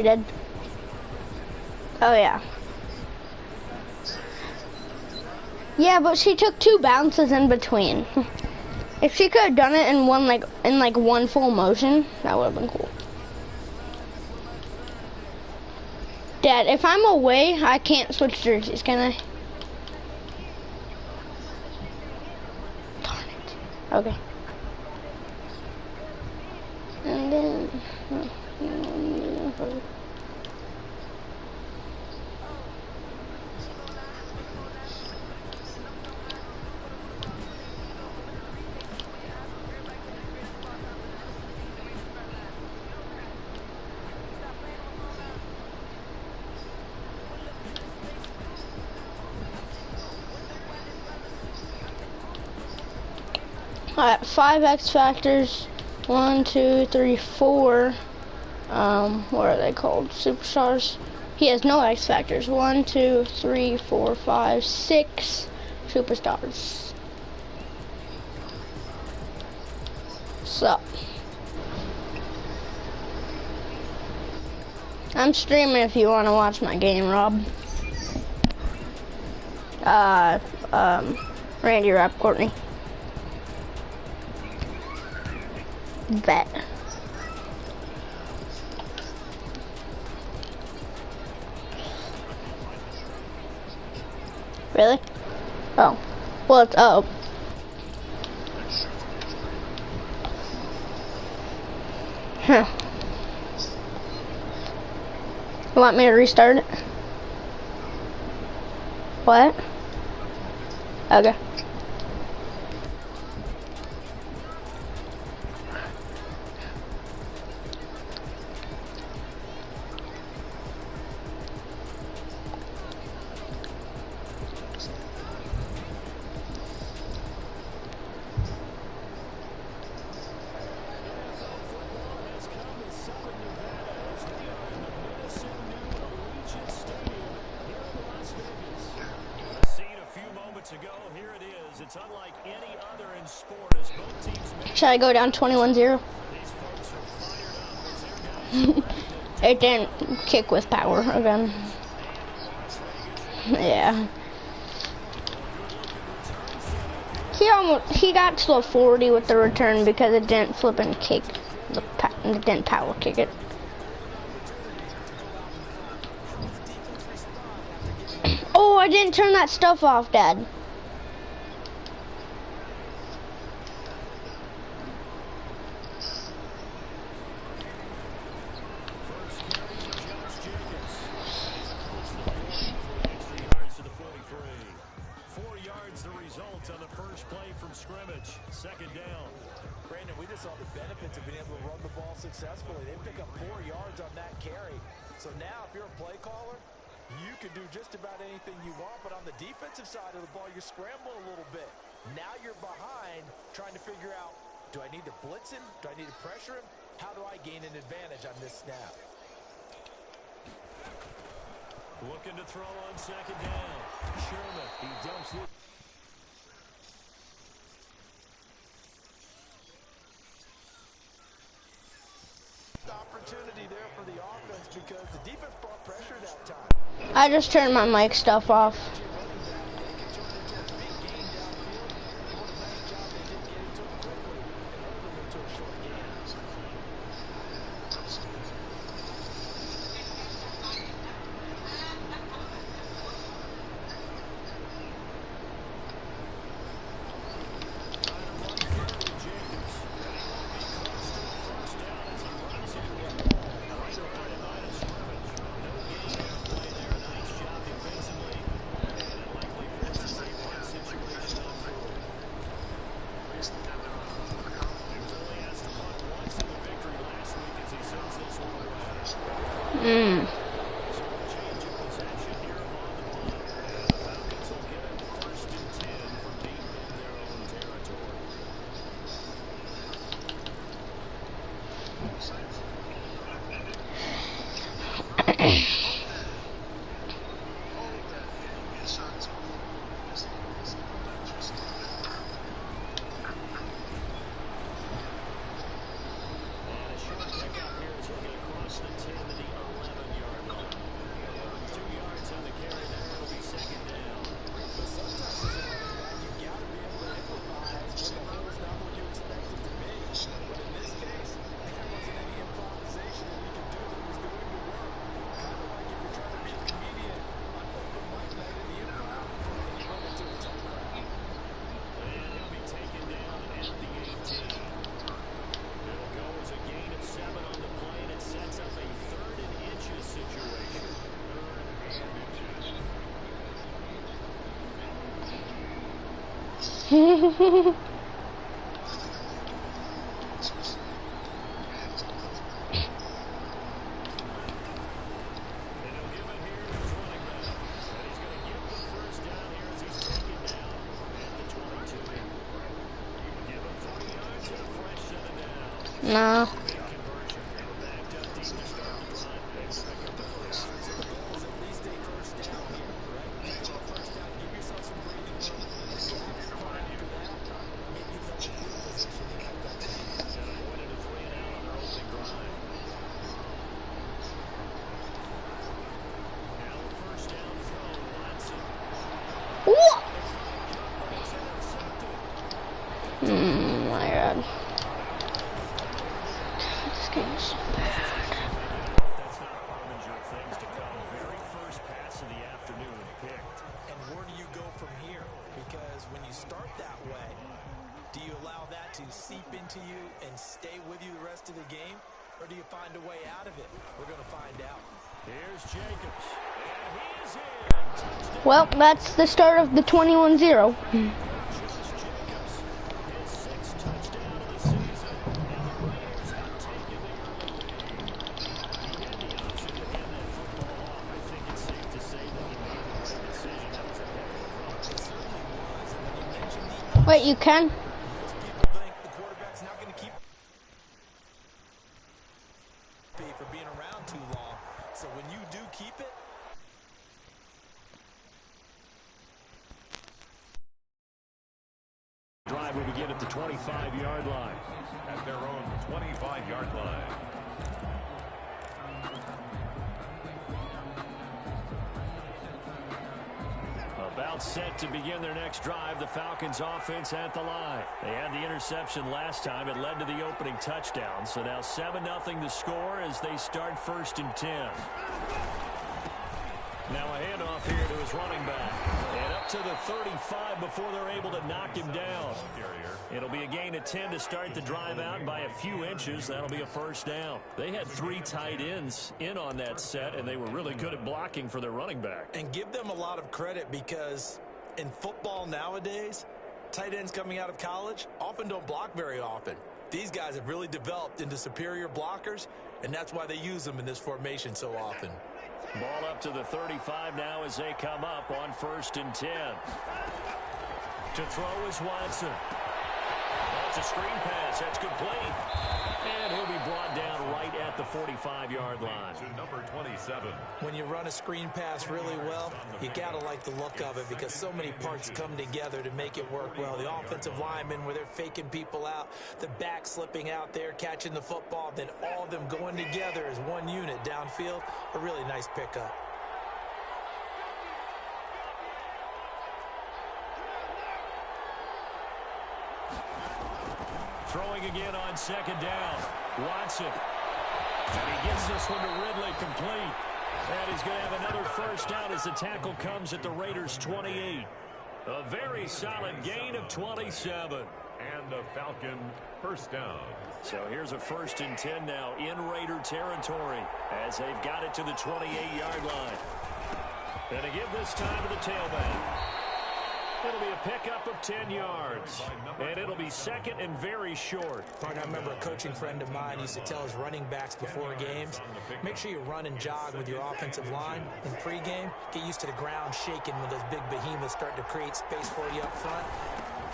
Did. Oh yeah. Yeah, but she took 2 bounces in between. If she could have done it in one full motion, that would have been cool. Dad, if I'm away, I can't switch jerseys, can I? Darn it. Okay. And then... Alright, 5 X Factors. 1, 2, 3, 4. What are they called? Superstars. He has no X Factors. 1, 2, 3, 4, 5, 6 superstars. So, I'm streaming if you want to watch my game, Rob. Randy Rap Courtney. Bet. Really? Oh. Well, it's up. Huh. You want me to restart it? What? Okay. Should I go down 21-0? It didn't kick with power again. Yeah. He got to a 40 with the return because it didn't flip and kick. It didn't power kick it. Oh, I didn't turn that stuff off, Dad. Looking to throw on second down. Sherman, he dumps it. Opportunity there for the offense because the defense brought pressure that time. I just turned my mic stuff off. No. My God. This game is so bad. That's not a harbinger of things to come. Very first pass of the afternoon picked. And where do you go from here? Because when you start that way, do you allow that to seep into you and stay with you the rest of the game? Or do you find a way out of it? We're going to find out. Here's Jacobs. And he's in. Well, that's the start of the 21-0. Wait, you can? Most people think the quarterback's not going to keep for being around too long. So when you do keep it, Drive will begin at the 25-yard line. At their own 25-yard line. About set to begin their next drive. The Falcons offense at the line. They had the interception last time. It led to the opening touchdown. So now 7-0 the score as they start 1st and 10. Now a handoff here to his running back. And up to the 35 before they're able to knock him down. It'll be a gain of 10 to start the drive out by a few inches. That'll be a 1st down. They had 3 tight ends in on that set, and they were really good at blocking for their running back. and give them a lot of credit because in football nowadays, tight ends coming out of college often don't block very often. These guys have really developed into superior blockers, and that's why they use them in this formation so often. Ball up to the 35 now as they come up on 1st and 10. To throw is Watson. That's a screen pass. That's complete. And he'll be brought down right at the 45-yard line. To number 27. When you run a screen pass really well, you got to like the look of it because so many parts come together to make it work well. The offensive linemen where they're faking people out, the back slipping out there, catching the football, then all of them going together as one unit downfield. A really nice pickup. Throwing again on 2nd down. Watson. And he gets this one to Ridley complete. And he's going to have another 1st down as the tackle comes at the Raiders' 28. A very solid gain of 27. And the Falcon 1st down. So here's a 1st and 10 now in Raider territory as they've got it to the 28-yard line. And to give this time to the tailback. It'll be a pickup of 10 yards. And it'll be 2nd and very short. I remember a coaching friend of mine used to tell his running backs before games, make sure you run and jog with your offensive line in pregame. Get used to the ground shaking when those big behemoths start to create space for you up front.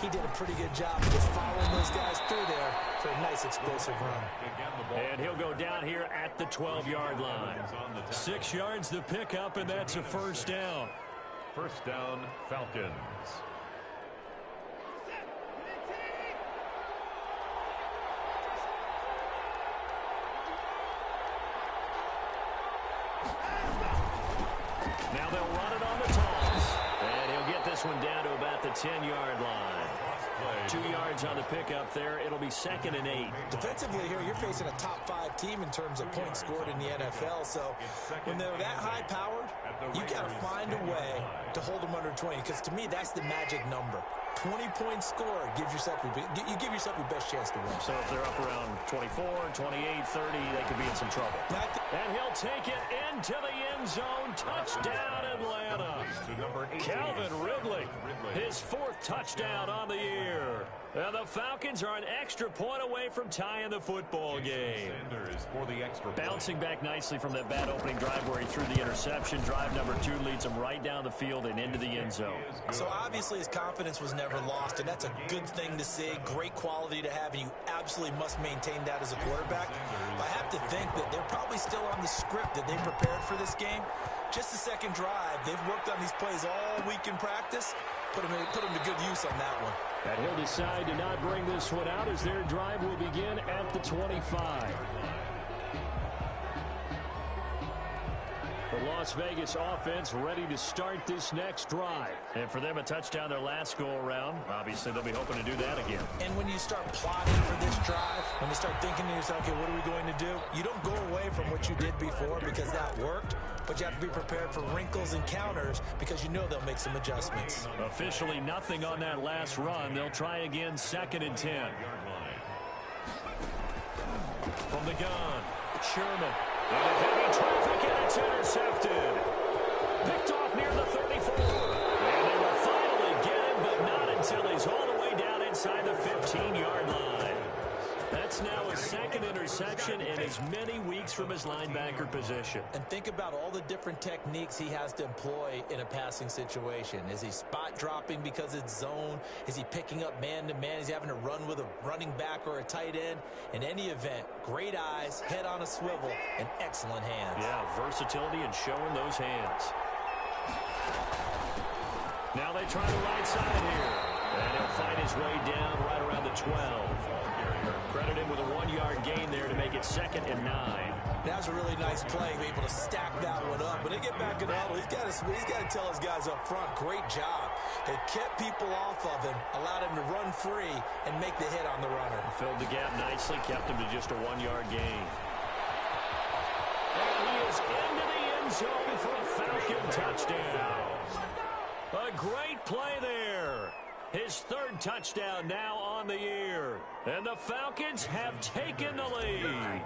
He did a pretty good job of just following those guys through there for a nice explosive run. And he'll go down here at the 12-yard line. 6 yards the pickup, and that's a 1st down. 1st down, Falcons. Now they'll run it on the toss. And he'll get this one down to about the 10-yard line. 2 yards on the pickup there. It'll be 2nd and 8. Defensively here, you're facing a top-5 team in terms of points scored in the NFL. So when they're that high-powered, you got to find a way to hold them under 20. Because to me, that's the magic number. 20 points scored gives yourself you give yourself your best chance to win. So if they're up around 24, 28, 30, they could be in some trouble. And he'll take it into the end zone. Touchdown, Atlanta. Calvin Ridley, his 4th touchdown on the year. And the Falcons are an extra point away from tying the football game. Bouncing back nicely from that bad opening drive where he threw the interception. Drive number 2 leads him right down the field and into the end zone. So obviously his confidence was never lost, and that's a good thing to see. Great quality to have, and you absolutely must maintain that as a quarterback. I have to think that they're probably still on the script that they prepared for this game. Just the second drive. They've worked on these plays all week in practice. Put them to good use on that one. And he'll decide to not bring this one out as their drive will begin at the 25. The Las Vegas offense ready to start this next drive. And for them, a touchdown their last go-around. Obviously, they'll be hoping to do that again. And when you start plotting for this drive, when you start thinking to yourself, okay, what are we going to do? You don't go away from what you did before because that worked, but you have to be prepared for wrinkles and counters because you know they'll make some adjustments. Officially nothing on that last run. They'll try again, 2nd and 10. From the gun, Sherman. And a heavy traffic, and it's intercepted. Picked off near the 34. And they will finally get him, but not until he's all the way down inside the 15-yard line. That's now his 2nd interception in as many weeks from his linebacker position. And think about all the different techniques he has to employ in a passing situation. Is he spot dropping because it's zone? Is he picking up man-to-man? Is he having to run with a running back or a tight end? In any event, great eyes, head on a swivel, and excellent hands. Yeah, versatility and showing those hands. Now they try the right side here. And he'll find his way down right around the 12. Credit him with a 1-yard gain there to make it 2nd and 9. That was a really nice play, able to stack that one up. When they get back in the huddle, he's got to tell his guys up front, great job. They kept people off of him, allowed him to run free, and make the hit on the runner. Filled the gap nicely, kept him to just a 1-yard gain. And he is into the end zone for a Falcon touchdown. A great play there. His 3rd touchdown now on the year. And the Falcons have taken the lead.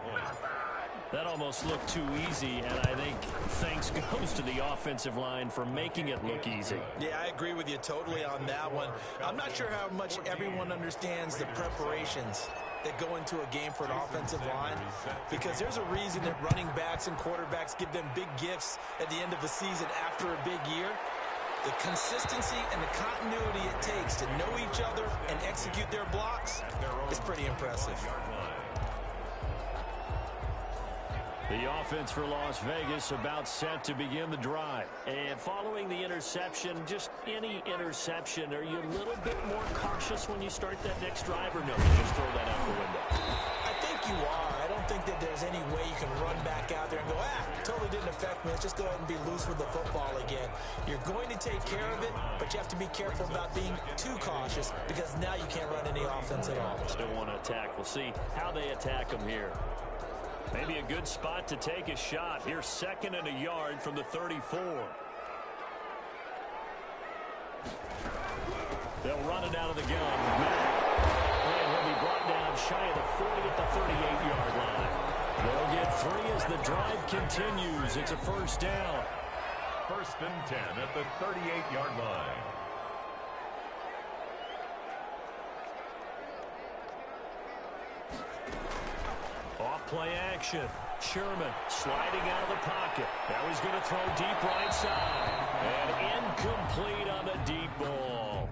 That almost looked too easy, and I think thanks goes to the offensive line for making it look easy. Yeah, I agree with you totally on that one. I'm not sure how much everyone understands the preparations that go into a game for an offensive line, because there's a reason that running backs and quarterbacks give them big gifts at the end of the season after a big year. The consistency and the continuity it takes to know each other and execute their blocks is pretty impressive. The offense for Las Vegas about set to begin the drive. And following the interception, just any interception, are you a little bit more cautious when you start that next drive, or no, you just throw that out the window? I think you are. I don't think that there's any way you can run back out there and go, totally didn't affect me. Let's just go ahead and be loose with the football again. You're going to take care of it, but you have to be careful about being too cautious because now you can't run any offense at all. Still want to attack. We'll see how they attack them here. Maybe a good spot to take a shot. Here's 2nd and a yard from the 34. They'll run it out of the gun. And he'll be brought down shy of the 40 at the 38-yard line. They'll get 3 as the drive continues. It's a 1st down. 1st and 10 at the 38-yard line. Off-play action. Sherman sliding out of the pocket. Now he's going to throw deep right side. And incomplete on the deep ball.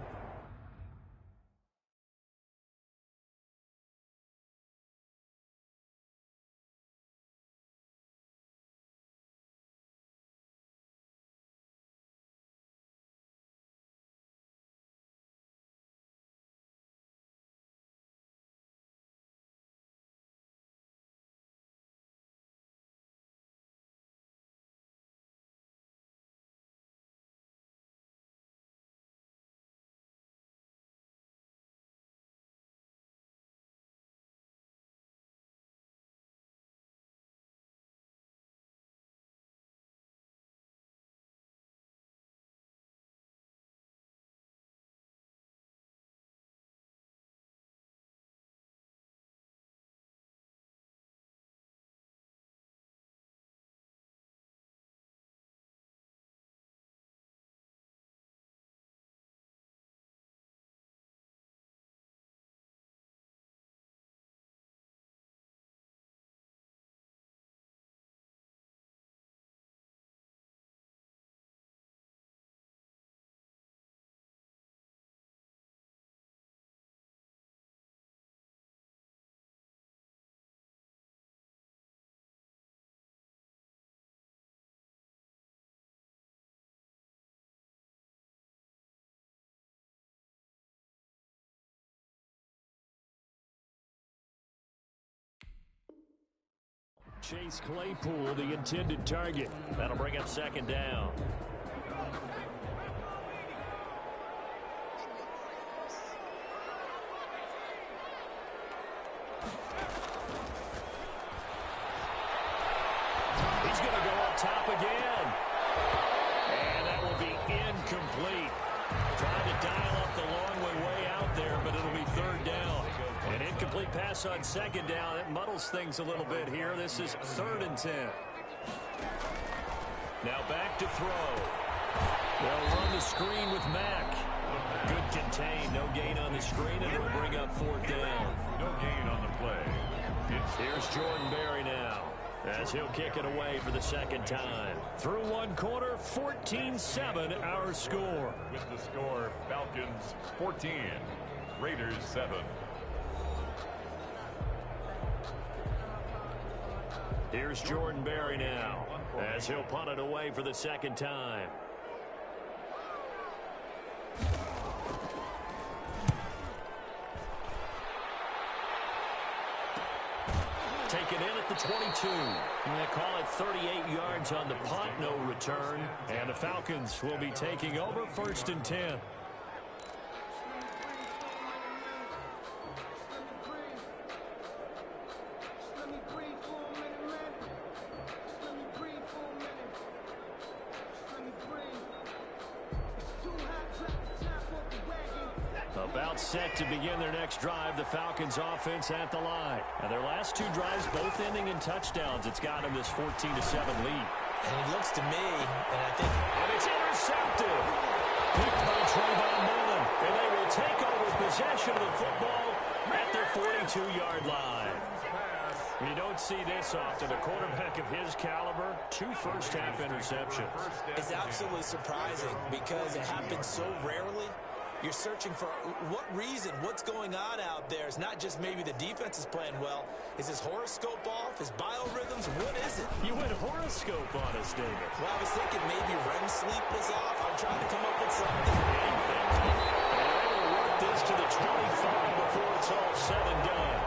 Chase Claypool, the intended target. That'll bring up second down. He's going to go up top again. And that will be incomplete. Trying to dial up the long way out there, but it'll be third down. An incomplete pass on second down. It muddles things a little bit here. This is 3rd and 10. Now back to throw. They'll run the screen with Mack. Good contain. No gain on the screen, and it'll bring up 4th down. No gain on the play. Here's Jordan Berry now, as he'll kick it away for the second time. Through one quarter, 14-7 our score. With the score, Falcons 14, Raiders 7. Here's Jordan Berry now, as he'll punt it away for the second time. Taken in at the 22. And they call it 38 yards on the punt, no return. And the Falcons will be taking over 1st and 10. About set to begin their next drive, the Falcons offense at the line. And their last 2 drives both ending in touchdowns. It's got them this 14-7 lead. And it looks to me, and I think... And it's intercepted. Picked by Trayvon Mullen. And they will take over possession of the football at their 42-yard line. You don't see this often. A quarterback of his caliber, 2 first-half interceptions. It's absolutely surprising because it happens so rarely. You're searching for what reason, what's going on out there. It's not just maybe the defense is playing well. Is his horoscope off? His biorhythms? What is it? You went horoscope on us, David. Well, I was thinking maybe REM sleep was off. I'm trying to come up with something. And they will work this to the 25 before it's all said and done.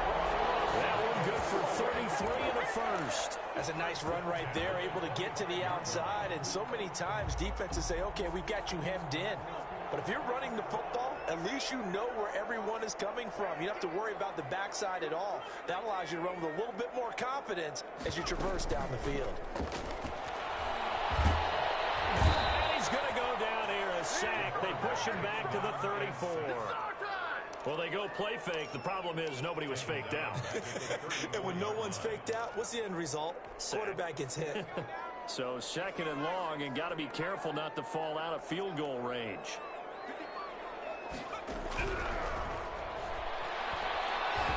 That one good for 33 and a first. That's a nice run right there, able to get to the outside. And so many times defenses say, okay, we've got you hemmed in. But if you're running the football, at least you know where everyone is coming from. You don't have to worry about the backside at all. That allows you to run with a little bit more confidence as you traverse down the field. And he's going to go down here, a sack. They push him back to the 34. Well, they go play fake. The problem is nobody was faked out. And when no one's faked out, what's the end result? Quarterback gets hit. So 2nd and long, and got to be careful not to fall out of field goal range.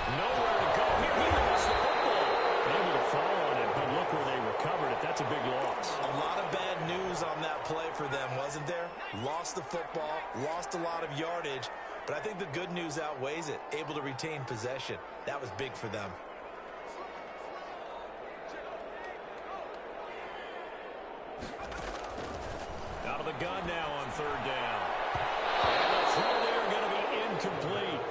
Nowhere to go here. He lost the football. Able to fall on it, but look where they recovered it. That's a big loss. A lot of bad news on that play for them, wasn't there? Lost the football, lost a lot of yardage, but I think the good news outweighs it. Able to retain possession. That was big for them. Out of the gun now on 3rd down. And the throw there going to be incomplete.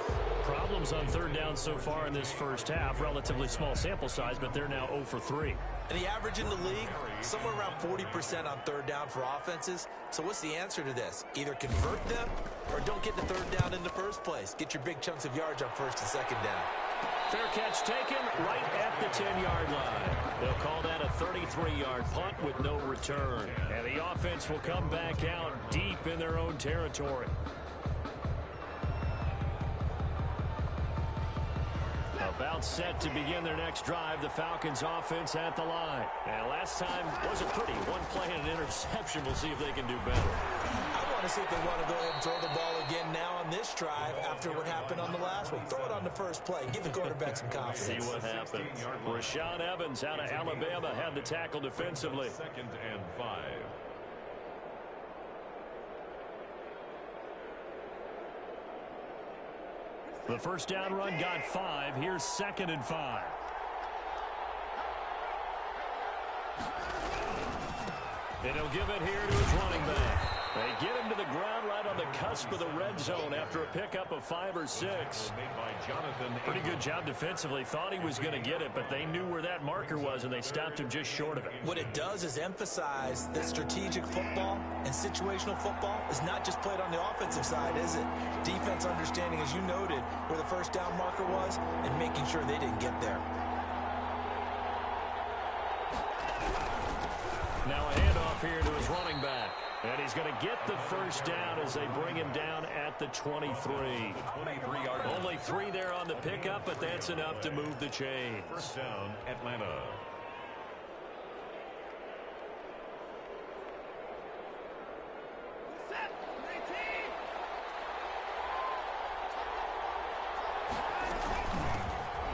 Problems on 3rd down so far in this first half. Relatively small sample size, but they're now 0 for 3. And the average in the league, somewhere around 40% on 3rd down for offenses. So what's the answer to this? Either convert them or don't get the 3rd down in the first place. Get your big chunks of yards on 1st and 2nd down. Fair catch taken right at the 10-yard line. They'll call that a 33-yard punt with no return. And the offense will come back out deep in their own territory. About set to begin their next drive, the Falcons offense at the line. And last time wasn't pretty. One play and an interception. We'll see if they can do better. I want to see if they want to go ahead and throw the ball again now on this drive after what happened on the last one. Throw it on the first play. Give the quarterback some confidence. See what happens. Rashaan Evans out of Alabama had the tackle defensively. 2nd and 5. The first down run got 5. Here's 2nd and 5. And he'll give it here to his running back. They get him to the ground right on the cusp of the red zone after a pickup of 5 or 6. Pretty good job defensively. Thought he was going to get it, but they knew where that marker was, and they stopped him just short of it. What it does is emphasize that strategic football and situational football is not just played on the offensive side, is it? Defense understanding, as you noted, where the first down marker was and making sure they didn't get there. Now a handoff here to his running back. And he's going to get the first down as they bring him down at the 23. Only 3 there on the pickup, but that's enough to move the chains. First down, Atlanta.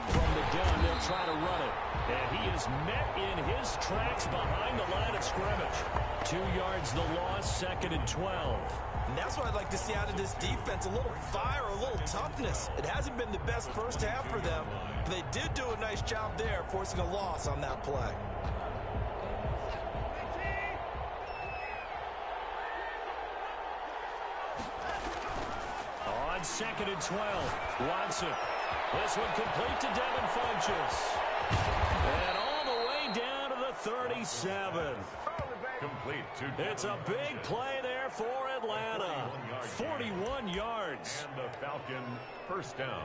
From the gun, they'll try to run it. And he is met in his tracks behind the line of scrimmage. 2 yards the loss, 2nd and 12. And that's what I'd like to see out of this defense, a little fire, a little toughness. It hasn't been the best first half for them, but they did do a nice job there, forcing a loss on that play. On 2nd and 12, Watson. This one complete to Devin Funchess. And all the way down to the 37. Complete to It's a big play there for Atlanta. 41 yards. And the Falcon first down.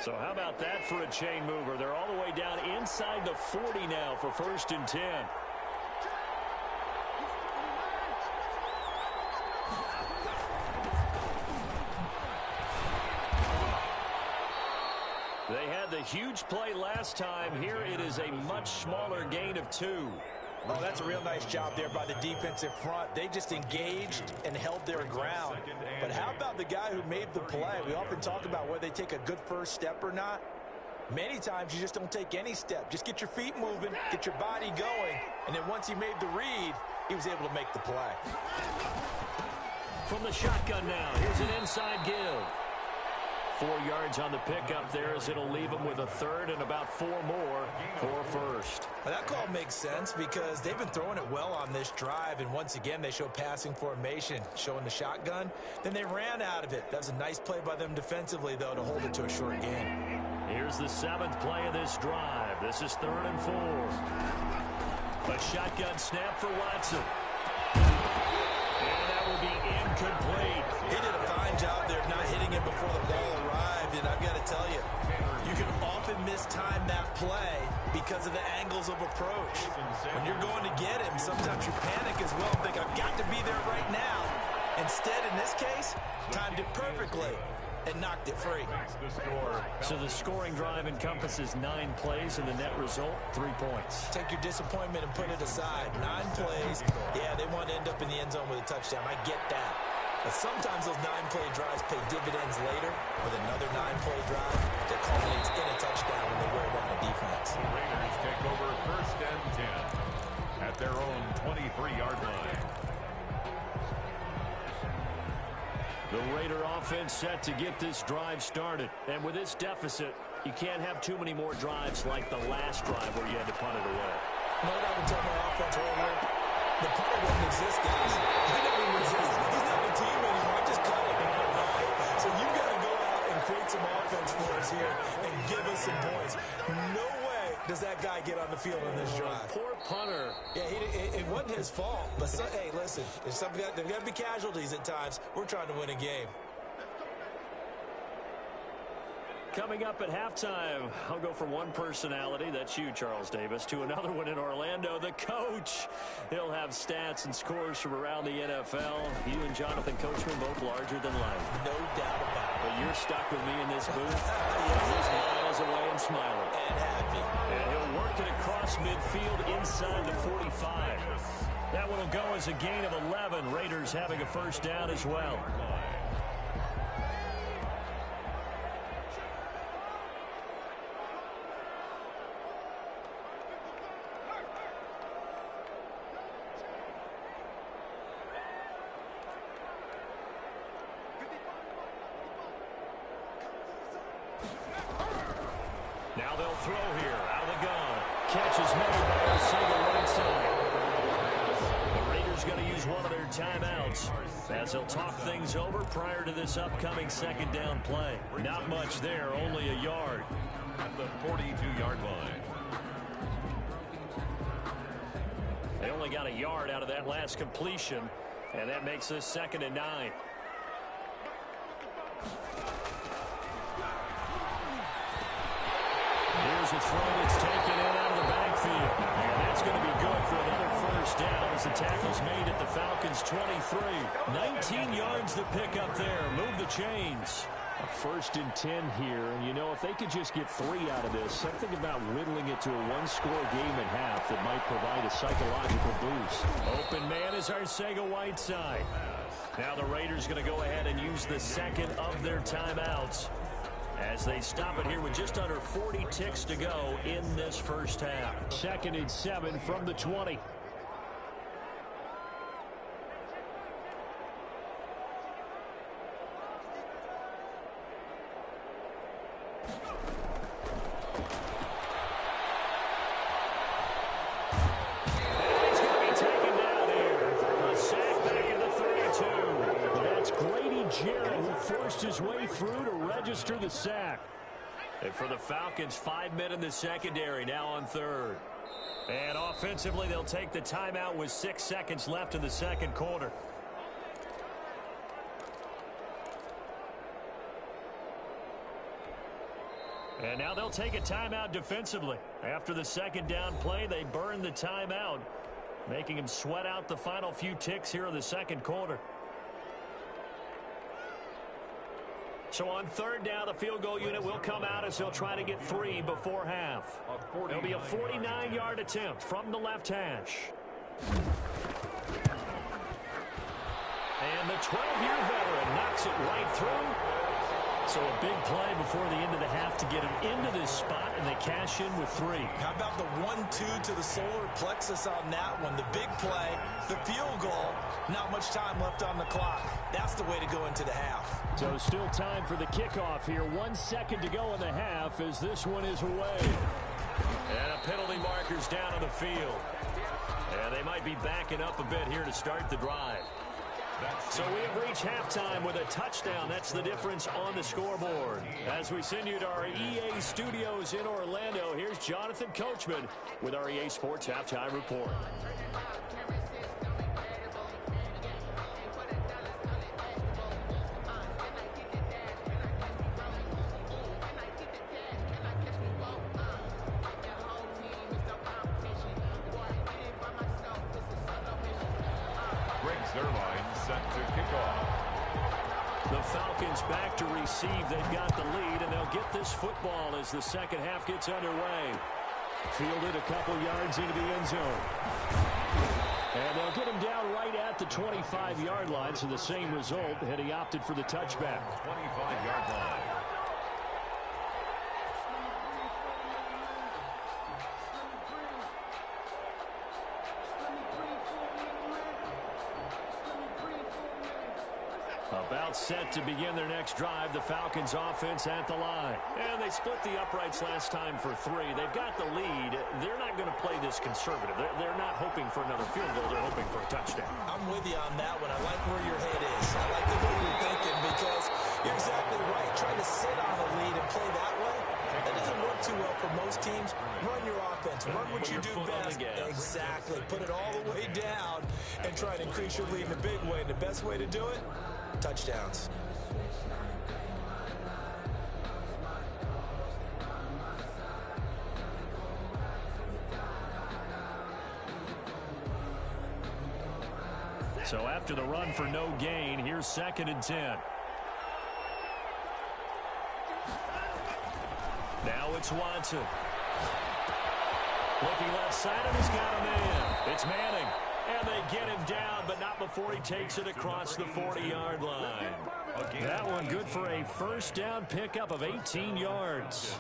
So how about that for a chain mover? They're all the way down inside the 40 now for 1st and 10. They had the huge play last time. Here it is a much smaller gain of 2. Oh, that's a real nice job there by the defensive front. They just engaged and held their ground. But how about the guy who made the play? We often talk about whether they take a good first step or not. Many times you just don't take any step. Just get your feet moving, get your body going, and then once he made the read, he was able to make the play. From the shotgun now, here's an inside give. 4 yards on the pickup there as it'll leave them with a 3rd and about 4 more for 1st. Well, that call makes sense because they've been throwing it well on this drive, and once again they show passing formation, showing the shotgun. Then they ran out of it. That was a nice play by them defensively, though, to hold it to a short gain. Here's the 7th play of this drive. This is 3rd and 4. A shotgun snap for Watson. And that will be incomplete. He did a fine job there of not hitting him before the ball arrived, and I've got to tell you, you can often mistime that play because of the angles of approach. When you're going to get him, sometimes you panic as well and think, I've got to be there right now. Instead, in this case, timed it perfectly and knocked it free. So the scoring drive encompasses 9 plays, and the net result, 3 points. Take your disappointment and put it aside. 9 plays. Yeah, they want to end up in the end zone with a touchdown. I get that. But sometimes those 9-play drives pay dividends later with another 9-play drive that culminates in a touchdown when they wear down the defense. The Raiders take over 1st and 10 at their own 23-yard line. The Raider offense set to get this drive started. And with this deficit, you can't have too many more drives like the last drive where you had to punt it away. You know what I would tell my offense earlier? The punter doesn't exist, guys. He doesn't even exist. He's not a team anymore. I just cut him out, right? So you've got to go out and create some offense for us here and give us some points. No way does that guy get on the field on this drive. Poor punter. Yeah, it wasn't his fault. But, hey, listen, there's got to be casualties at times. We're trying to win a game. Coming up at halftime, I'll go from one personality, that's you, Charles Davis, to another one in Orlando, the coach. He'll have stats and scores from around the NFL. You and Jonathan Coachman both larger than life. No doubt about it. But you're stuck with me in this booth. He's miles away and smiling. And happy. And he'll work it across midfield inside the 45. That one will go as a gain of 11. Raiders having a first down as well. they'll throw here out of the gun. Catch is made by Arcega-Whiteside. The Raiders going to use one of their timeouts as they'll talk things over prior to this upcoming second down play. Not much there, only a yard. At the 42-yard line. They only got a yard out of that last completion, and that makes this 2nd and 9. Here's a throw that's taken in out of the backfield. And that's going to be good for another first down as the tackle's made at the Falcons' 23. 19 yards to pick up there. Move the chains. A 1st and 10 here, and you know, if they could just get 3 out of this, something about whittling it to a one-score game at half that might provide a psychological boost. Open man is Arcega-Whiteside. Now the Raiders going to go ahead and use the second of their timeouts as they stop it here with just under 40 ticks to go in this first half. 2nd and 7 from the 20. His way through to register the sack. And for the Falcons, 5 men in the secondary now on 3rd. And offensively, they'll take the timeout with 6 seconds left in the second quarter. And now they'll take a timeout defensively. After the second down play, they burn the timeout, making them sweat out the final few ticks here in the second quarter. So on 3rd down, the field goal unit will come out as they'll try to get 3 before half. It'll be a 49-yard attempt from the left hash. And the 12-year veteran knocks it right through. So a big play before the end of the half to get him into this spot, and they cash in with 3. How about the 1-2 to the solar plexus on that one? The big play, the field goal, not much time left on the clock. That's the way to go into the half. So still time for the kickoff here. 1 second to go in the half as this one is away. And a penalty marker's down on the field. And they might be backing up a bit here to start the drive. So we have reached halftime with a touchdown. That's the difference on the scoreboard. As we send you to our EA studios in Orlando, here's Jonathan Coachman with our EA Sports Halftime Report. The Falcons back to receive. They've got the lead, and they'll get this football as the second half gets underway. Fielded a couple yards into the end zone. And they'll get him down right at the 25-yard line, so the same result had he opted for the touchback. 25-yard line. About set to begin their next drive. The Falcons offense at the line. And they split the uprights last time for 3. They've got the lead. They're not going to play this conservative. They're not hoping for another field goal. They're hoping for a touchdown. I'm with you on that one. I like where your head is. I like the way you're thinking because you're exactly right. Trying to sit on a lead and play that way, that doesn't work too well for most teams. Run your offense. Run what you do best. Exactly. Put it all the way down and try to increase your lead in a big way. And the best way to do it? Touchdowns. So after the run for no gain, here's 2nd and 10. Now it's Watson. Looking left side, and he's got a man. It's Manning. And they get him down, but not before he takes it across the 40-yard line. That one good for a first down pickup of 18 yards.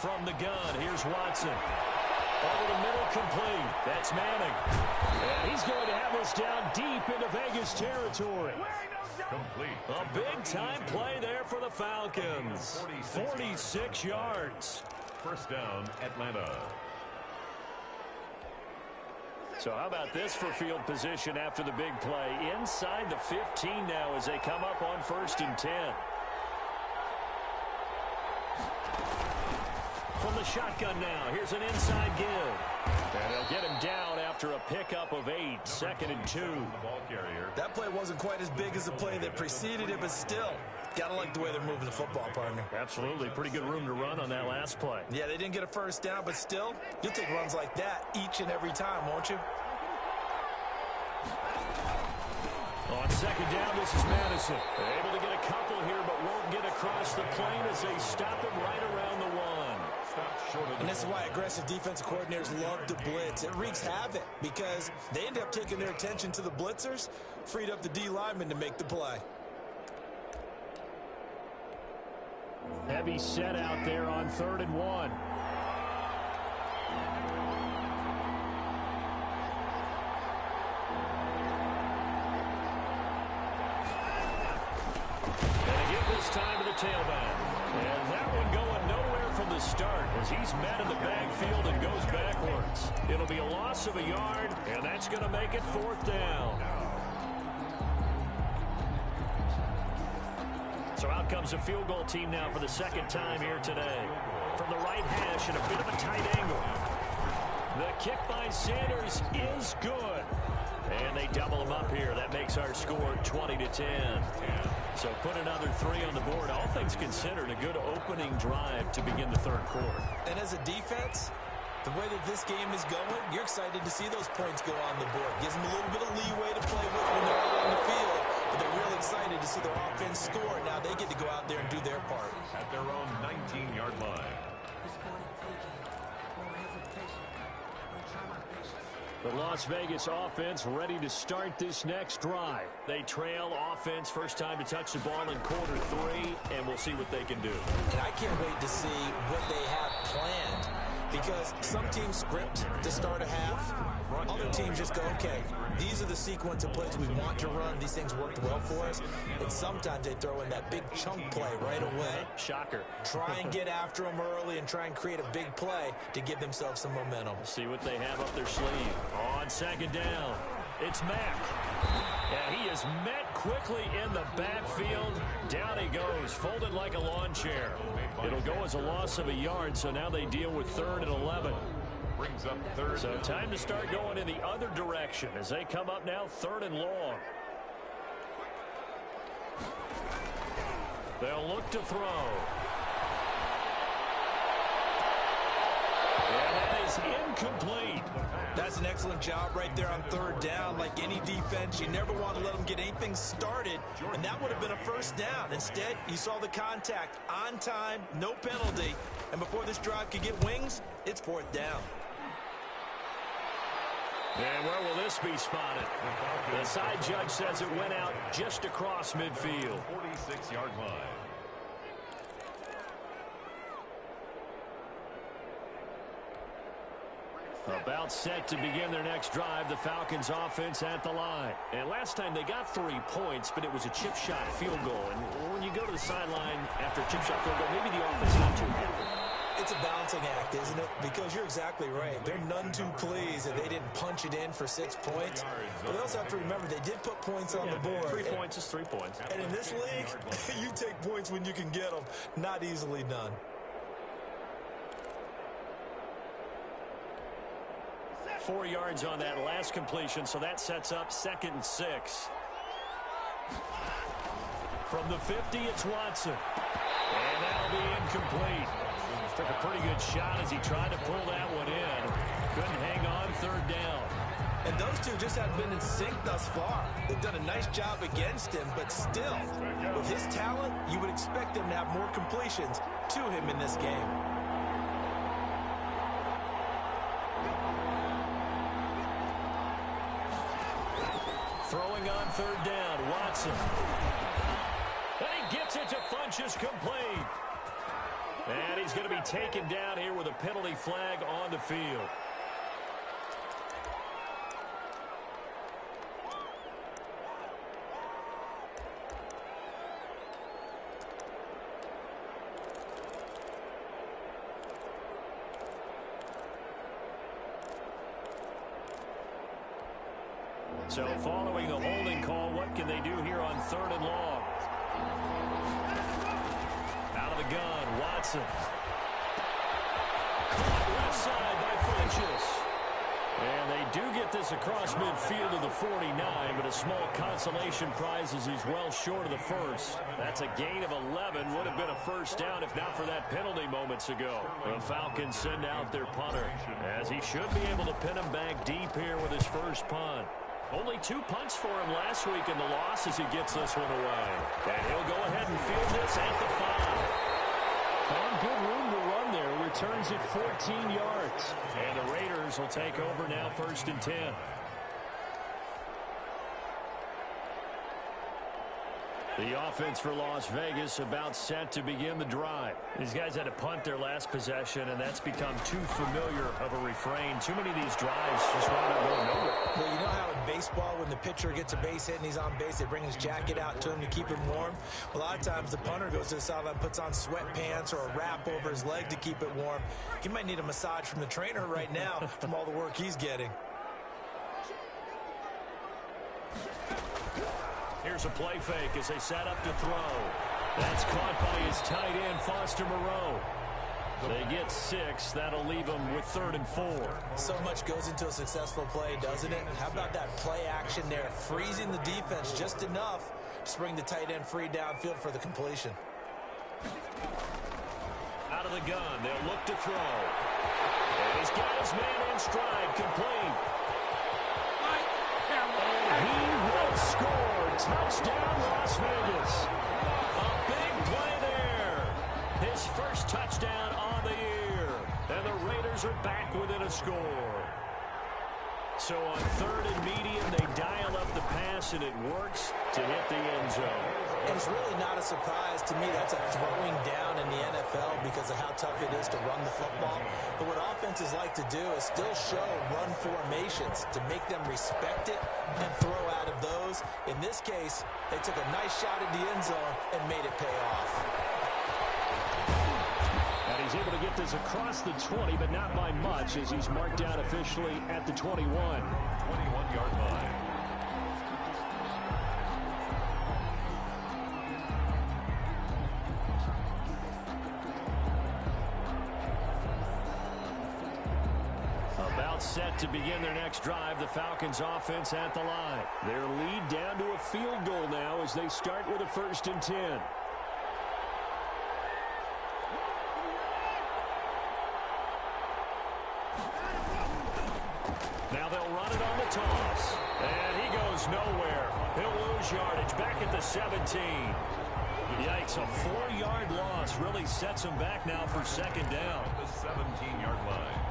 From the gun, here's Watson. Over the middle, complete. That's Manning. And he's going to have this down deep into Vegas territory. Complete. A big-time play there for the Falcons. 46 yards. First down, Atlanta. So how about this for field position after the big play? Inside the 15 now as they come up on 1st and 10. From the shotgun now, here's an inside give. And they'll get him down after a pickup of 8, 2nd and 2. That play wasn't quite as big as the play that preceded it, but still, gotta like the way they're moving the football, partner. Absolutely. Pretty good room to run on that last play. Yeah, they didn't get a first down, but still, you'll take runs like that each and every time, won't you? On 2nd down, this is Madison. They're able to get a couple here, but won't get across the plane as they stop him right around the 1. And this is why aggressive defensive coordinators love to blitz. It wreaks havoc because they end up taking their attention to the blitzers, freed up the D lineman to make the play. Heavy set out there on 3rd and 1. And again this time to the tailback. And that one going nowhere from the start as he's met in the backfield and goes backwards. It'll be a loss of a yard, and that's going to make it 4th down. So out comes a field goal team now for the 2nd time here today. From the right hash and a bit of a tight angle. The kick by Sanders is good. And they double him up here. That makes our score 20-10. So put another 3 on the board. All things considered, a good opening drive to begin the 3rd quarter. And as a defense, the way that this game is going, you're excited to see those points go on the board. Gives them a little bit of leeway to play with when they're out on the field. But they're real excited to see their offense score. Now they get to go out there and do their part. At their own 19-yard line. The Las Vegas offense ready to start this next drive. They trail offense, first time to touch the ball in quarter 3, and we'll see what they can do. And I can't wait to see what they have planned. Because some teams script to start a half. Other teams just go, okay, these are the sequence of plays we want to run. These things worked well for us. And sometimes they throw in that big chunk play right away. Shocker. Try and get after them early and try and create a big play to give themselves some momentum. See what they have up their sleeve. On 2nd down, it's Mack. And he is met quickly in the backfield. Down he goes, folded like a lawn chair. It'll go as a loss of a yard, so now they deal with 3rd and 11. Brings up 3rd. So time to start going in the other direction as they come up now 3rd and long. They'll look to throw. And that is incomplete. That's an excellent job right there on 3rd down. Like any defense, you never want to let them get anything started, and that would have been a first down. Instead, you saw the contact on time, no penalty, and before this drive could get wings, it's 4th down. And where will this be spotted? The side judge says it went out just across midfield. 46-yard line. About set to begin their next drive, the Falcons offense at the line. And last time they got 3 points, but it was a chip shot field goal. And when you go to the sideline after a chip shot field goal, maybe the offense not too happy. It's a balancing act, isn't it? Because you're exactly right. They're none too pleased that they didn't punch it in for 6 points. But they also have to remember they did put points on the board. 3 points is 3 points. And in this league, you take points when you can get them. Not easily done. Four yards on that last completion, so that sets up 2nd and 6. From the 50, it's Watson. And that'll be incomplete. Took a pretty good shot as he tried to pull that one in. Couldn't hang on 3rd down. And those two just haven't been in sync thus far. They've done a nice job against him, but still, with his talent, you would expect him to have more completions to him in this game. Throwing on 3rd down, Watson. And he gets it to Funchess complete. And he's going to be taken down here with a penalty flag on the field. So following a holding call, what can they do here on 3rd and long? Out of the gun, Watson. Caught left side by Funchess. And they do get this across midfield to the 49, but a small consolation prize as he's well short of the first. That's a gain of 11. Would have been a first down if not for that penalty moments ago. The Falcons send out their punter, as he should be able to pin him back deep here with his first punt. Only 2 punts for him last week in the loss as he gets this one away. And he'll go ahead and field this at the 5. Found good room to run there. Returns it 14 yards. And the Raiders will take over now 1st and 10. The offense for Las Vegas about set to begin the drive. These guys had to punt their last possession, and that's become too familiar of a refrain. Too many of these drives just run out of nowhere. Well, you know how in baseball, when the pitcher gets a base hit and he's on base, they bring his jacket out to him to keep him warm? Well, a lot of times the punter goes to the sideline, puts on sweatpants or a wrap over his leg to keep it warm. He might need a massage from the trainer right now from all the work he's getting. Here's a play fake as they set up to throw. That's caught by his tight end, Foster Moreau. They get 6. That'll leave them with 3rd and 4. So much goes into a successful play, doesn't it? How about that play action there? Freezing the defense just enough to bring the tight end free downfield for the completion. Out of the gun, they'll look to throw. And he's got his man in stride, complete. And he will score. Touchdown, Las Vegas. A big play there. His first touchdown on the year. And the Raiders are back within a score. So on 3rd and medium, they dial up the pass, and it works to hit the end zone. And it's really not a surprise to me that's a throwing down in the NFL because of how tough it is to run the football. But what offenses like to do is still show run formations to make them respect it and throw out of those. In this case, they took a nice shot at the end zone and made it pay off. And he's able to get this across the 20, but not by much, as he's marked down officially at the 21. 21-yard line. About set to begin their next drive, the Falcons offense at the line. Their lead down to a field goal now as they start with a 1st and 10. Now they'll run it on the toss. And he goes nowhere. He'll lose yardage back at the 17. Yikes, a 4-yard loss really sets him back now for 2nd down. The 17-yard line.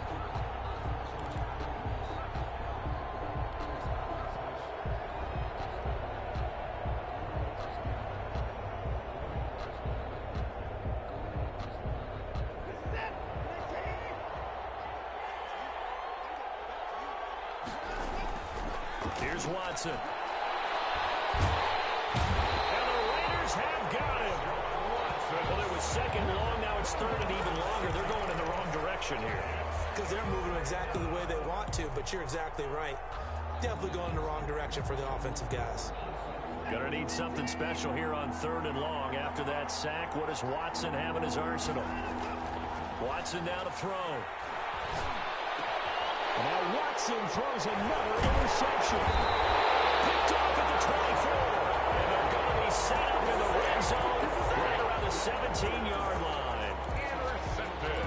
Here's Watson. And the Raiders have got him. Well, it was 2nd and long. Now it's 3rd and even longer. They're going in the wrong direction here. Because they're moving exactly the way they want to, but you're exactly right. Definitely going in the wrong direction for the offensive guys. Gonna need something special here on 3rd and long. After that sack, what does Watson have in his arsenal? Watson down to throw. Now Watson throws another interception. Picked off at the 24. And they're going to be set up in the red zone right around the 17-yard line.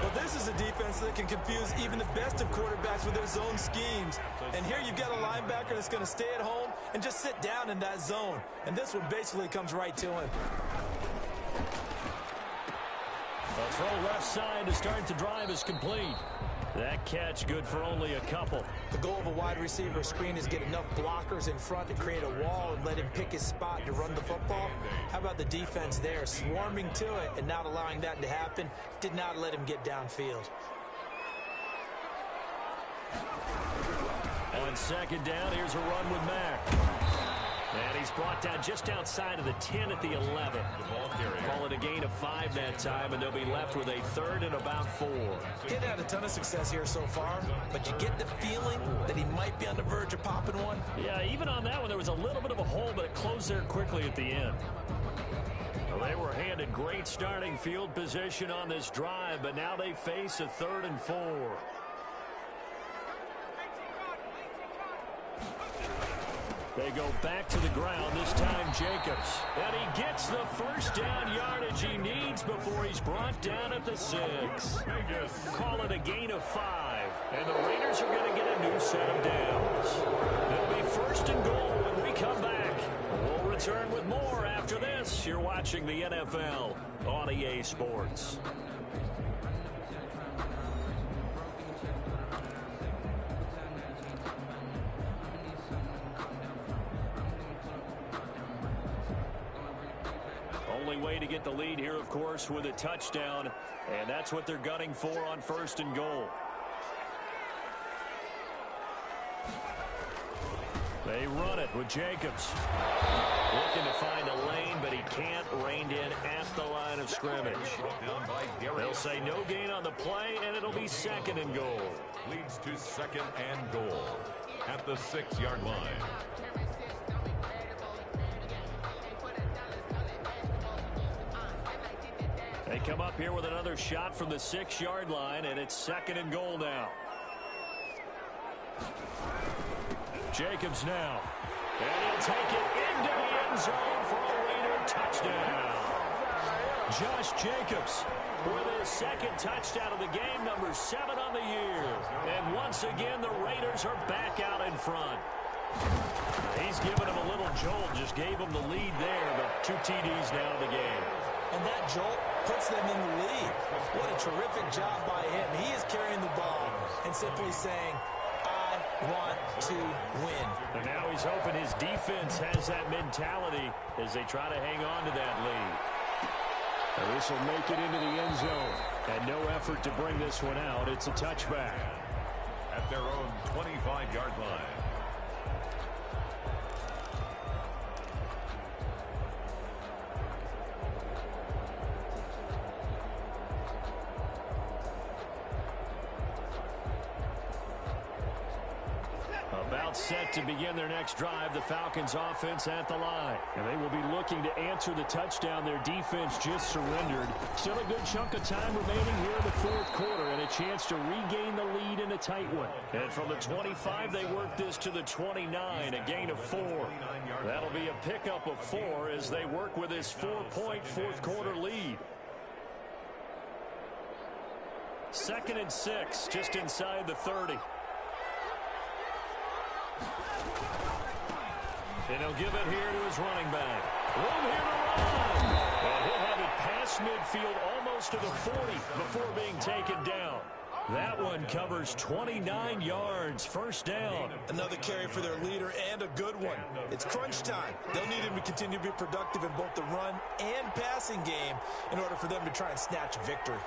Well, this is a defense that can confuse even the best of quarterbacks with their zone schemes. And here you've got a linebacker that's going to stay at home and just sit down in that zone. And this one basically comes right to him. A throw left side to start the drive is complete. That catch good for only a couple. The goal of a wide receiver screen is get enough blockers in front to create a wall and let him pick his spot to run the football. How about the defense there, swarming to it and not allowing that to happen? Did not let him get downfield. On second down, here's a run with Mack. And he's brought down just outside of the 10 at the 11. Call it a gain of 5 that time, and they'll be left with a 3rd and about 4. He hadn't had a ton of success here so far, but you get the feeling that he might be on the verge of popping one. Yeah, even on that one, there was a little bit of a hole, but it closed there quickly at the end. Well, they were handed great starting field position on this drive, but now they face a 3rd and 4. They go back to the ground, this time Jacobs. And he gets the first down yardage he needs before he's brought down at the 6. Call it a gain of 5. And the Raiders are going to get a new set of downs. It'll be 1st and goal when we come back. We'll return with more after this. You're watching the NFL on EA Sports. Only way to get the lead here, of course, with a touchdown, and that's what they're gunning for on 1st and goal. They run it with Jacobs. Looking to find a lane, but he can't. Reined in at the line of scrimmage. They'll say no gain on the play, and it'll be 2nd and goal. Leads to 2nd and goal at the 6-yard line. They come up here with another shot from the 6-yard line, and it's 2nd and goal now. Jacobs now. And he'll take it into the end zone for a Raider touchdown. Josh Jacobs with his 2nd touchdown of the game, number 7 on the year. And once again, the Raiders are back out in front. He's given him a little jolt, just gave him the lead there, but 2 TDs now in the game. And that jolt puts them in the lead. What a terrific job by him. He is carrying the ball and simply saying, I want to win. And now he's hoping his defense has that mentality as they try to hang on to that lead. And this will make it into the end zone. And no effort to bring this one out. It's a touchback. At their own 25-yard line. About set to begin their next drive, the Falcons offense at the line. And they will be looking to answer the touchdown their defense just surrendered. Still a good chunk of time remaining here in the 4th quarter and a chance to regain the lead in a tight one. And from the 25, they work this to the 29, a gain of 4. That'll be a pickup of 4 as they work with this 4-point 4th quarter lead. 2nd and 6, just inside the 30. And he'll give it here to his running back. Room here to run. And he'll have it past midfield almost to the 40 before being taken down. That one covers 29 yards. 1st down. Another carry for their leader and a good one. It's crunch time. They'll need him to continue to be productive in both the run and passing game in order for them to try and snatch a victory.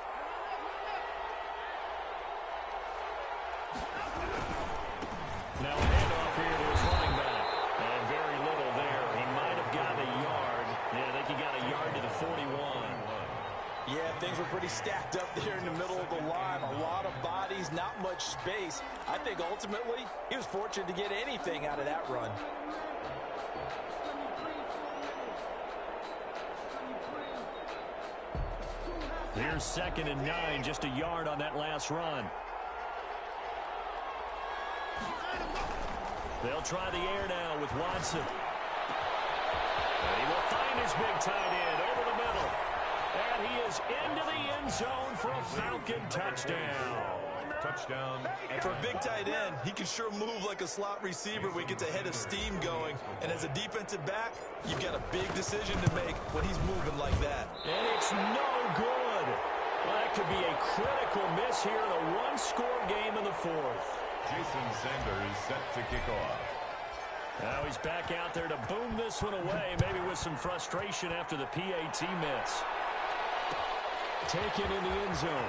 Now a handoff here to his running back. And very little there. He might have gotten a yard. Yeah, I think he got a yard to the 41. Yeah, things were pretty stacked up there in the middle of the line. A lot of bodies, not much space. I think ultimately he was fortunate to get anything out of that run. Here's 2nd and 9, just a yard on that last run. They'll try the air now with Watson. And he will find his big tight end over the middle. And he is into the end zone for a Falcon touchdown. Touchdown. For a big tight end, he can sure move like a slot receiver when he gets a head of steam going. And as a defensive back, you've got a big decision to make when he's moving like that. And it's no good. Well, that That could be a critical miss here in a one-score game in the fourth. Jason Sanders set to kick off. Now he's back out there to boom this one away, maybe with some frustration after the PAT miss. Taken in the end zone.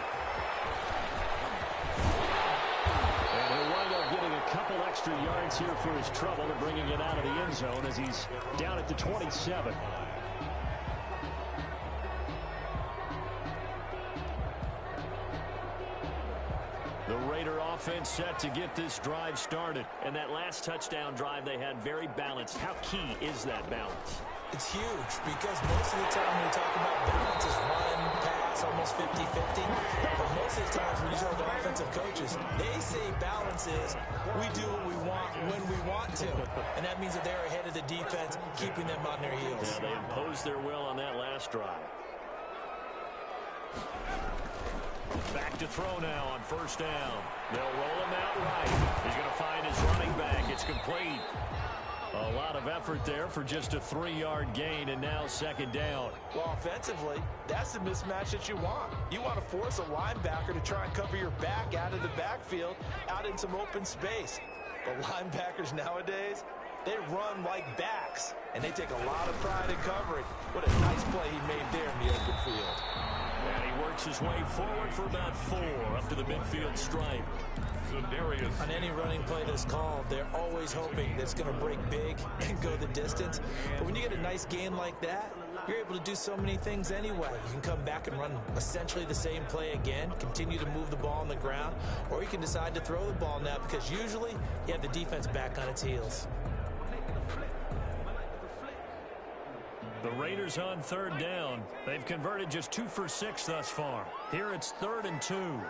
And he'll wind up getting a couple extra yards here for his trouble to bringing it out of the end zone as he's down at the 27. The Raider offense set to get this drive started. And that last touchdown drive they had very balanced. How key is that balance? It's huge because most of the time when we talk about balance is run, pass, almost 50-50. But most of the times when you talk to offensive coaches, they say balance is we do what we want when we want to. And that means that they're ahead of the defense, keeping them on their heels. Yeah, they imposed their will on that last drive. Back to throw now on first down. They'll roll him out right. He's going to find his running back. It's complete. A lot of effort there for just a 3-yard gain, and now second down. Well, offensively, that's the mismatch that you want. You want to force a linebacker to try and cover your back out of the backfield, out in some open space. But linebackers nowadays, they run like backs, and they take a lot of pride in covering. What a nice play he made there in the open field. And he works his way forward for about 4 up to the midfield stripe. On any running play that's called, they're always hoping that it's going to break big and go the distance. But when you get a nice gain like that, you're able to do so many things anyway. You can come back and run essentially the same play again, continue to move the ball on the ground, or you can decide to throw the ball now because usually you have the defense back on its heels. The Raiders on third down. They've converted just 2 for 6 thus far. Here it's 3rd and 2.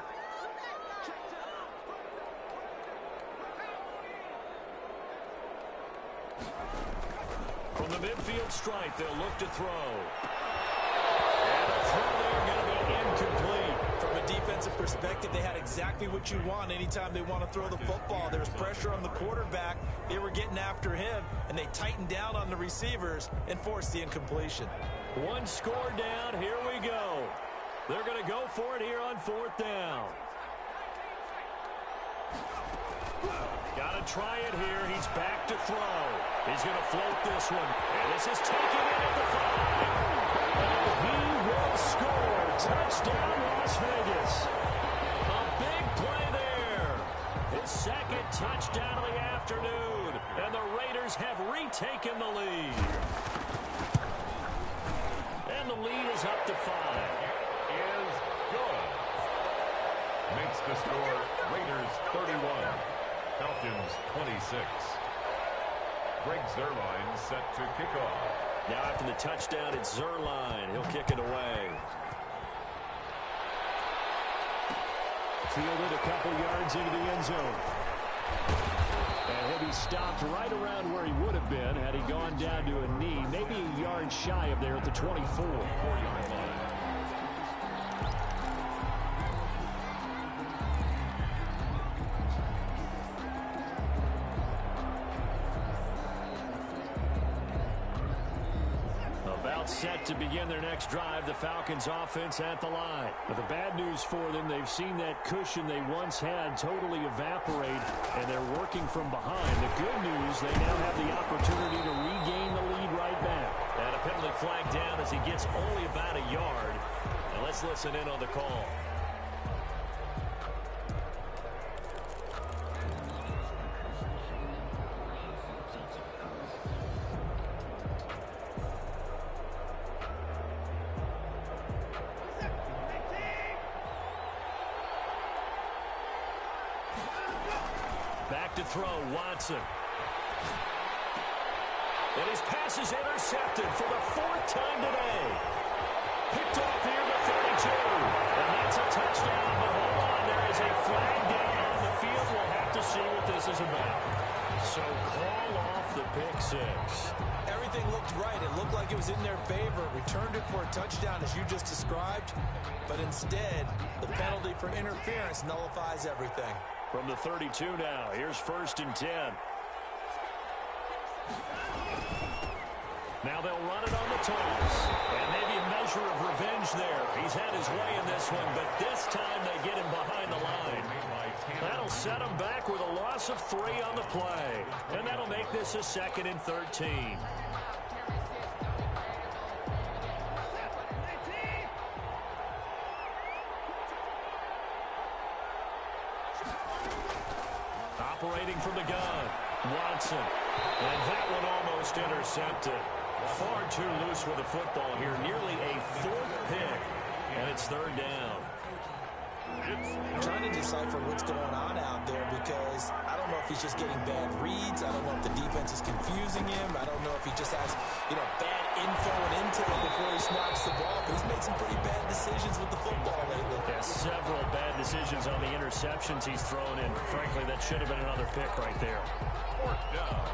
From the midfield stripe, they'll look to throw. And the throw there going to be incomplete. From a defensive perspective, they had exactly what you want anytime they want to throw the football. There was pressure on the quarterback. They were getting after him, and they tightened down on the receivers and forced the incompletion. 1 score down. Here we go. They're going to go for it here on 4th down. Got to try it here. He's back to throw. He's going to float this one. And this is taken in at the 5. And he will score. Touchdown, Las Vegas. A big play there. His 2nd touchdown of the afternoon. And the Raiders have retaken the lead. And the lead is up to 5. Is good. Makes the score Raiders 31. Falcons 26. Greg Zuerlein set to kick off. Now after the touchdown, it's Zuerlein. He'll kick it away. Fielded a couple yards into the end zone. And he'll be stopped right around where he would have been had he gone down to a knee. Maybe a yard shy of there at the 24. 4-yard line. Set to begin their next drive, the Falcons offense at the line. But the bad news for them, they've seen that cushion they once had totally evaporate, and they're working from behind. The good news, they now have the opportunity to regain the lead right back. And a penalty flag down as he gets only about a yard. Now let's listen in on the call. Back to throw, Watson. And his pass is intercepted for the 4th time today. Picked off here to 32. And that's a touchdown, but hold on, there is a flag down on the field. We'll have to see what this is about. So call off the pick 6. Everything looked right. It looked like it was in their favor. Returned it for a touchdown, as you just described. But instead, the penalty for interference nullifies everything. From the 32 now, here's 1st and 10. Now they'll run it on the toss. And maybe measure of revenge there. He's had his way in this one, but this time they get him behind the line. That'll set him back with a loss of 3 on the play. And that'll make this a 2nd and 13. Operating from the gun, Watson. And that one almost intercepted. Far too loose with the football here. Nearly a 4th pick. And it's 3rd down. I'm trying to decipher what's going on out there because I don't know if he's just getting bad reads. I don't know if the defense is confusing him. I don't know if he just has, bad info and intel before he snaps the ball. But he's made some pretty bad decisions with the football lately. Yeah, several bad decisions on the interceptions he's thrown in. Frankly, that should have been another pick right there. 4th down.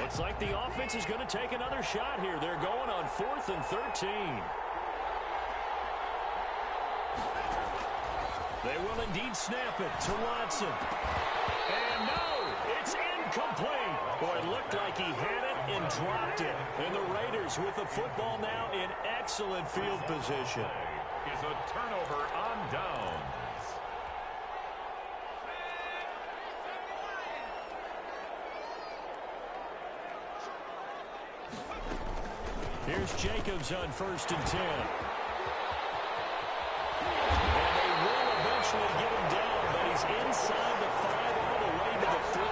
Looks like the offense is going to take another shot here. They're going on 4th and 13. They will indeed snap it to Watson. And no, it's incomplete. Boy, it looked like he had it and dropped it. And the Raiders with the football now in excellent field position. Is a turnover on downs. Here's Jacobs on 1st and 10. And they will eventually get him down, but he's inside the 5 all the way to the 3.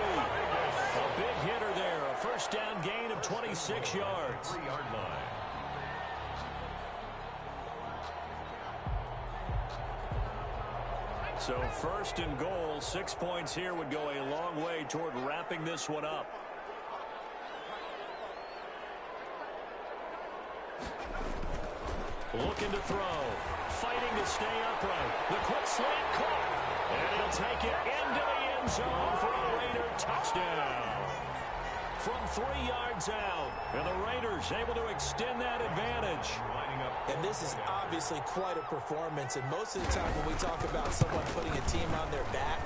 A big hitter there. A 1st down gain of 26 yards. 3-yard line. So 1st and goal, 6 points here would go a long way toward wrapping this one up. Looking to throw. Fighting to stay upright. The quick slant caught. And he'll take it into the end zone for a Raider touchdown. From 3 yards out. And the Raiders able to extend that advantage. And this is obviously quite a performance. And most of the time when we talk about someone putting a team on their back,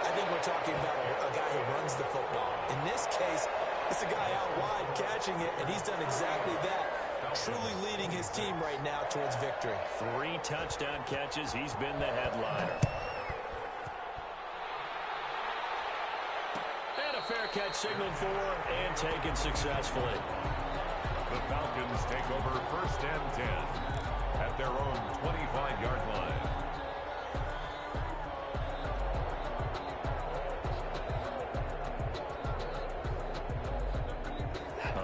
I think we're talking about a guy who runs the football. In this case, it's a guy out wide catching it, and he's done exactly that. Truly leading his team right now towards victory. 3 touchdown catches. He's been the headliner. And a fair catch signaled for and taken successfully. The Falcons take over 1st and 10 at their own 25-yard line.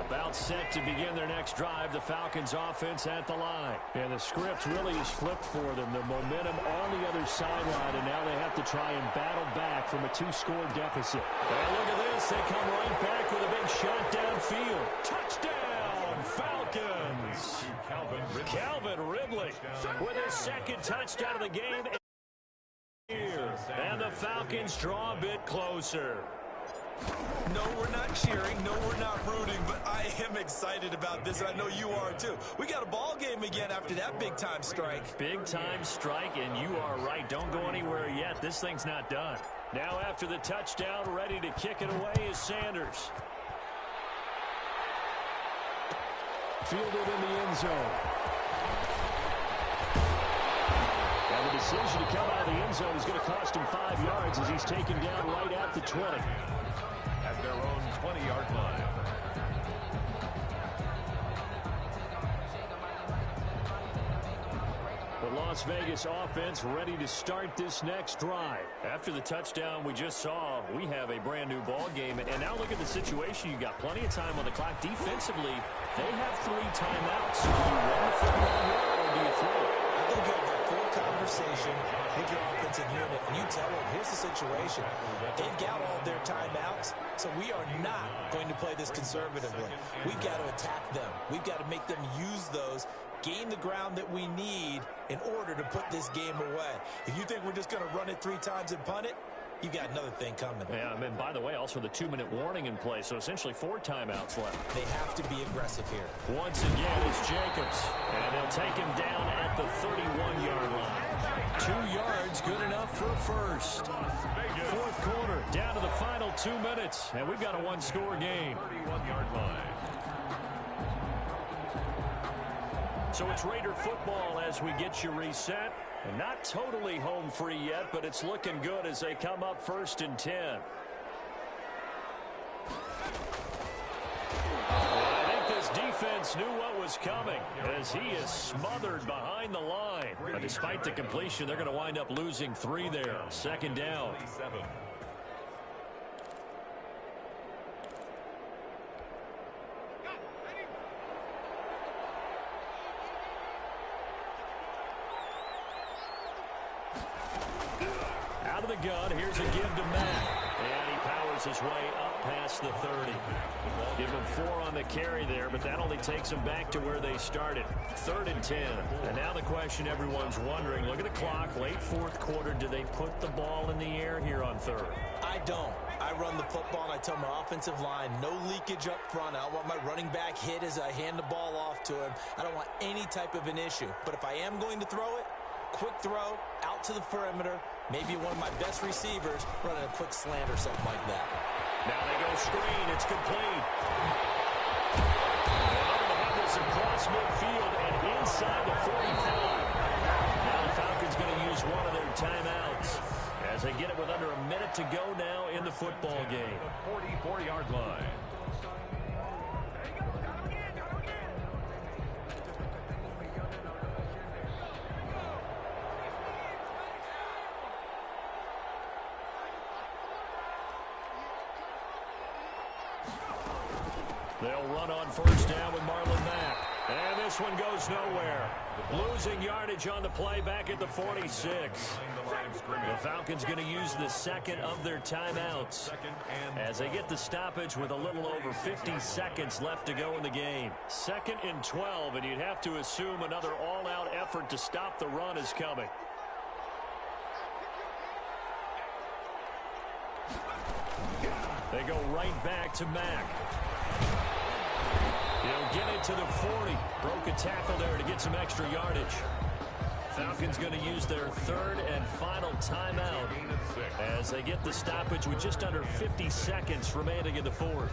About set to begin their next drive, the Falcons offense at the line. And the script really is flipped for them. The momentum on the other sideline, and now they have to try and battle back from a 2-score deficit. And look at this. They come right back with a big shot downfield. Touchdown, Falcons. Calvin Ridley with his 2nd touchdown of the game. And the Falcons draw a bit closer. No, we're not cheering. No, we're not rooting. But I am excited about this. I know you are, too. We got a ball game again after that big-time strike. Big-time strike, and you are right. Don't go anywhere yet. This thing's not done. Now after the touchdown, ready to kick it away is Sanders. Fielded in the end zone. And the decision to come out of the end zone is going to cost him 5 yards as he's taken down right at the 20. At their own 20-yard line. The Las Vegas offense ready to start this next drive. After the touchdown we just saw, we have a brand new ball game. And now look at the situation. You got plenty of time on the clock. Defensively, they have 3 timeouts. Do you run the football here or do you throw it? I think you have a full conversation with your offensive unit, and you tell them, here's the situation. They've got all their timeouts, so we are not going to play this conservatively. We've got to attack them. We've got to make them use those, gain the ground that we need in order to put this game away. If you think we're just going to run it 3 times and punt it, you got another thing coming. Yeah, and by the way, also the 2-minute warning in place, so essentially 4 timeouts left. They have to be aggressive here. Once again, it's Jacobs, and they'll take him down at the 31-yard line. 2 yards, good enough for a first. Fourth quarter, down to the final 2 minutes, and we've got a 1-score game. 31-yard line. So it's Raider football as we get you reset. And not totally home free yet, but it's looking good as they come up 1st and 10. I think this defense knew what was coming as he is smothered behind the line. But despite the completion, they're going to wind up losing 3 there. 2nd down. 27. Out of the gun, here's a give to Matt. And he powers his way up past the 30. Give him 4 on the carry there, but that only takes him back to where they started. 3rd and 10. And now the question everyone's wondering, look at the clock, late 4th quarter, do they put the ball in the air here on 3rd? I don't. I run the football, and I tell my offensive line, no leakage up front. I don't want my running back hit as I hand the ball off to him. I don't want any type of an issue. But if I am going to throw it, quick throw, out to the perimeter, maybe one of my best receivers running a quick slant or something like that. Now they go screen. It's complete. And they're going to have this across midfield and inside the 45. Now the Falcons going to use one of their timeouts as they get it with under a minute to go now in the football game. 44-yard line. They'll run on 1st down with Marlon Mack. And this one goes nowhere. Losing yardage on the play back at the 46. The Falcons going to use the 2nd of their timeouts as they get the stoppage with a little over 50 seconds left to go in the game. 2nd and 12, and you'd have to assume another all-out effort to stop the run is coming. They go right back to Mack. He'll get it to the 40. Broke a tackle there to get some extra yardage. Falcons going to use their 3rd and final timeout as they get the stoppage with just under 50 seconds remaining in the 4th.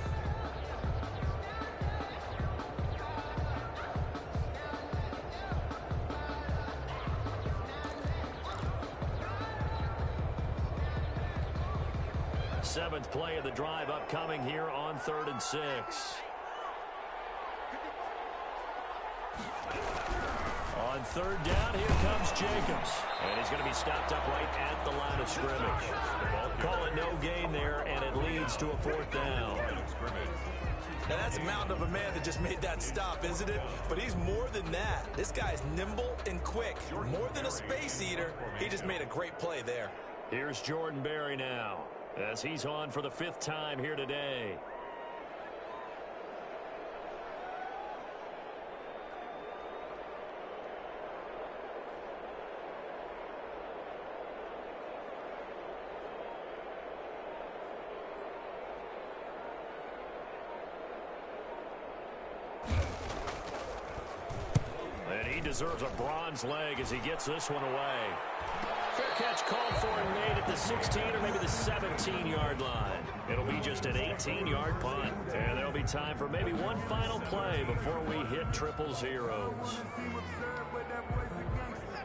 Seventh play of the drive upcoming here on 3rd and 6. On 3rd down, here comes Jacobs. And he's going to be stopped up right at the line of scrimmage. Call it no gain there, and it leads to a 4th down. Now, that's a mountain of a man that just made that stop, isn't it? But he's more than that. This guy's nimble and quick. More than a space eater. He just made a great play there. Here's Jordan Berry now as he's on for the 5th time here today. Deserves a bronze leg as he gets this one away. Fair catch called for and made at the 16 or maybe the 17-yard line. It'll be just an 18-yard punt. And there'll be time for maybe one final play before we hit triple zeros.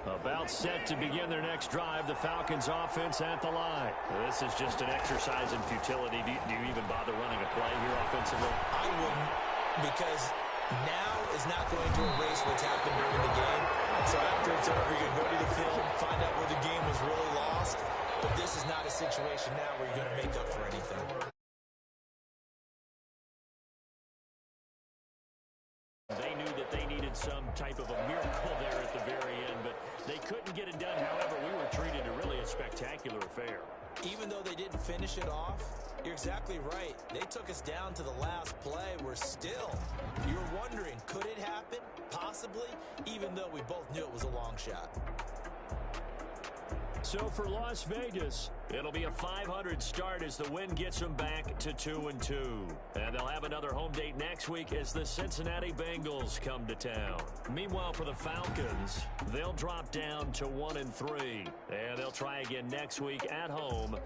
About set to begin their next drive, the Falcons offense at the line. This is just an exercise in futility. Do you even bother running a play here offensively? I wouldn't, because now is not going to erase what's happened during the game. So after it's over, you can go to the film, find out where the game was really lost. But this is not a situation now where you're going to make up for anything. They knew that they needed some type of a miracle there at the very end, but they couldn't get it done. However, we were treated to really a spectacular affair. Even though they didn't finish it off, you're exactly right. They took us down to the last play. We're still. You were wondering, could it happen? Possibly, even though we both knew it was a long shot. So for Las Vegas, it'll be a 500 start as the win gets them back to 2-2. And they'll have another home date next week as the Cincinnati Bengals come to town. Meanwhile, for the Falcons, they'll drop down to 1-3. And they'll try again next week at home